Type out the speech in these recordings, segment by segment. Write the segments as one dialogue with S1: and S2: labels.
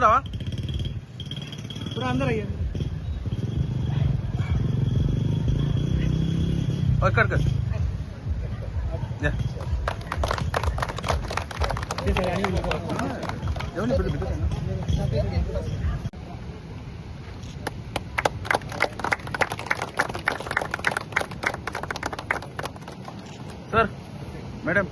S1: रावा
S2: पूरा अंदर आइए।
S1: और कर sir madam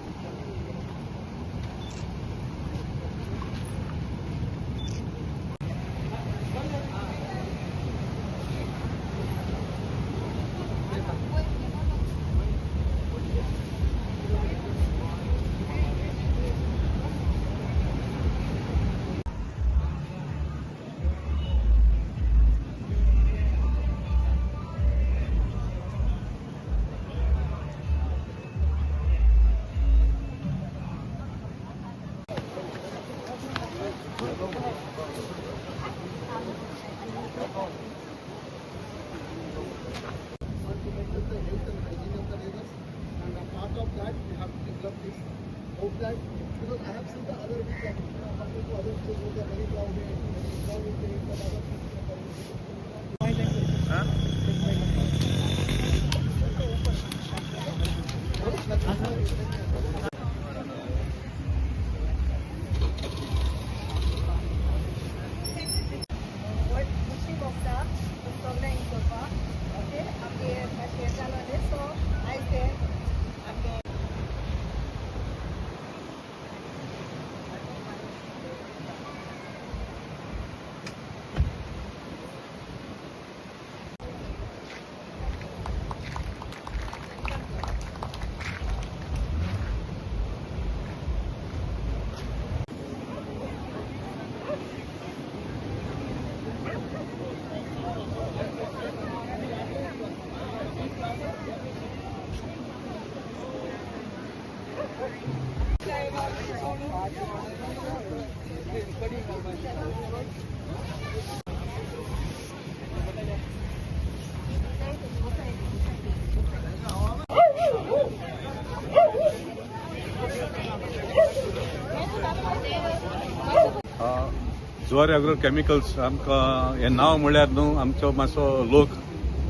S1: Zuari agro chemicals आमकां हें नांव म्हळ्यार न्हू आमचो मातसो लोक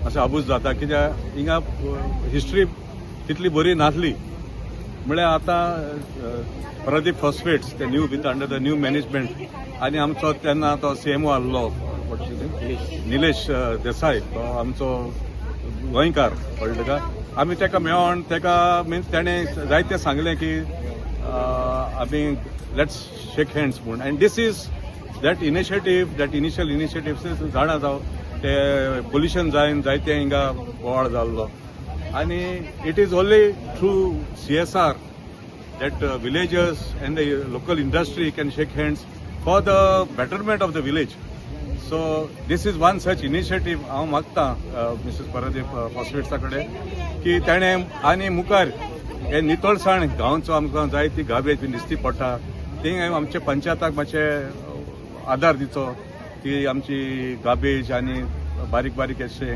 S1: मातसो आबूज जाता कित्याक हिंगा हिस्ट्री तितली बरी नासली म्हळ्यार आतां प्रदीप फॉस्फेट्स ते new with under the new management आनी आमचो तेन्ना तो सीएमओ आहलो निलेश देसाय तो आमचो गोंयकार कळ्ळें तुका आमी तेका मेळोन तेका मिन्स तेणें जायतें सांगलें की आमी लेट्स शेक हँड्स म्हूण and this is that initiative, that initial initiatives जाणा जाव ते पोल्युशन जायन जायते हिंगा बोवाळ जाल्लो आनी it is only through CSR that villagers and the local industry can shake hands for the betterment of the village. So this is one such initiative हांव मागता मिसेस परदीप फॉस्फेट्सा कडेन की तेणें आनी मुखार हे नितळसाण गांवचो आमकां जायती गार्बेज बी दिसती पडटा ती आमचे पंचायताक मातशें आधार दिचो की आमची गार्बेज आनी बारीक बारीक अशें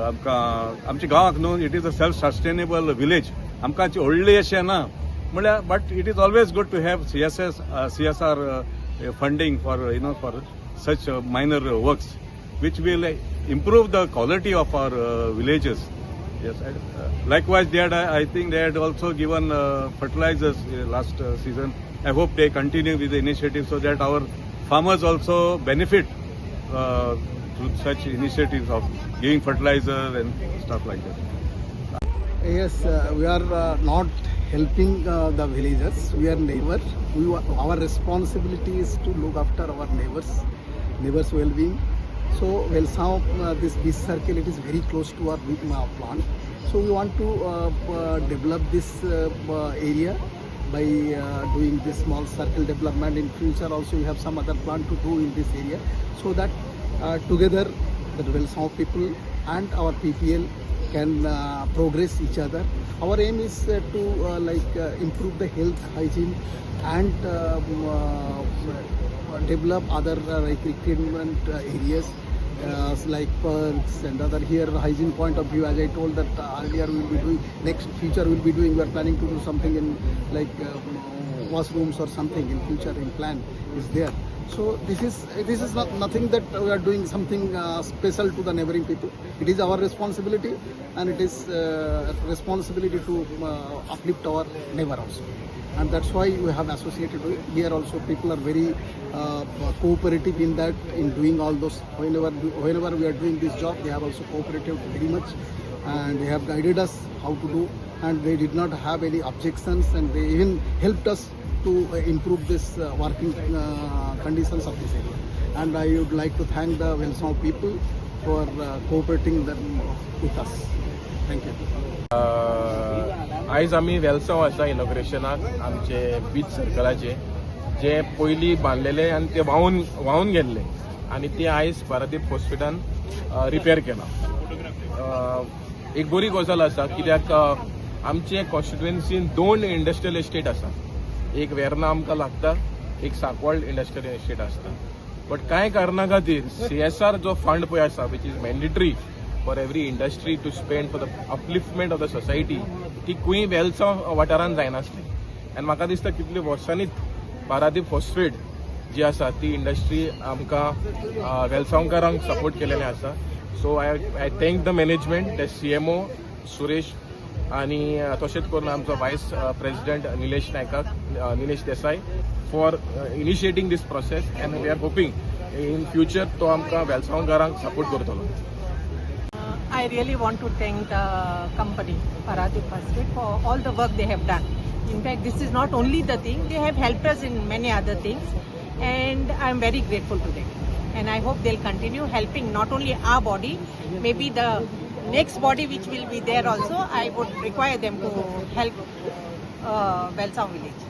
S1: आमकां आमच्या गांवाक न्हू it is a self sustainable village आमकां व्हडली अशें ना म्हळ्यार but it is always good to have CSR funding for such minor works which will improve the quality of our villages. Yes, likewise I think they had also given fertilizers last season. I hope they continue with the initiative so that our farmers also benefit through such initiatives of giving fertilizer and stuff like that.
S2: Yes, we are not helping the villagers. We are neighbors. Our responsibility is to look after our neighbors' well-being. So, this circle, it is very close to our plant. So we want to develop this area by doing this small circle development. In future also we have some other plan to do in this area, so that together the Welsama people and our PPL can progress each other. Our aim is to improve the health, hygiene and develop other recruitment areas like parks and other. Here hygiene point of view, as I told that earlier, we will be doing, next future we will be doing, we are planning to do something in like washrooms or something in future, in plan is there. So this is not nothing that we are doing something special to the neighboring people. It is our responsibility, and it is responsibility to uplift our neighbor also. And that's why we have associated with it. Here also people are very cooperative in that, in doing all those. Whenever we are doing this job, they have also cooperated very much, and they have guided us how to do, and they did not have any objections, and they even helped us to improve this working conditions of this area. And I would like to thank the Welsau people for cooperating with us. Thank you.
S3: आयज आमी वेलसांव आसा इनॉग्रेशनाक आमचे बीच सर्कलाचे जे पयलीं बांदलेले आनी ते व्हांवून गेल्ले आनी ते आयज पारादीप हॉस्पिटलान रिपेर केला. एक बरी गजाल आसा कित्याक आमचे कॉन्स्टिट्युएन्सीन 2 इंडस्ट्रियल एस्टेट आसा. एक वेर्ना आमकां लागता, एक सांकवाळ इंडस्ट्रियल एस्टेट आसता. बट कांय कारणां खातीर CSR जो फंड पळय आसा which is mandatory for every industry to spend for the upliftment of the society ती खंय वेलसांव वाठारांत जायनासली. आनी म्हाका दिसता कितल्या वर्सांनीच पारादीप फॉस्फेट जी आसा ती इंडस्ट्री आमकां वेलसांवकारांक सपोर्ट केलेलें आसा. So I thank the management, the CMO Suresh आनी तशेंच करून आमचो vice president Nilesh Desai for initiating this process, and we are hoping in future तो आमकां वेलसांवकारांक सपोर्ट करतलो.
S4: I really want to thank the company Paradip Phosphate for all the work they have done. In fact, this is not only the thing, they have helped us in many other things, and I am very grateful to them. And I hope they'll continue helping not only our body, maybe the next body which will be there also, I would require them to help Welsau village.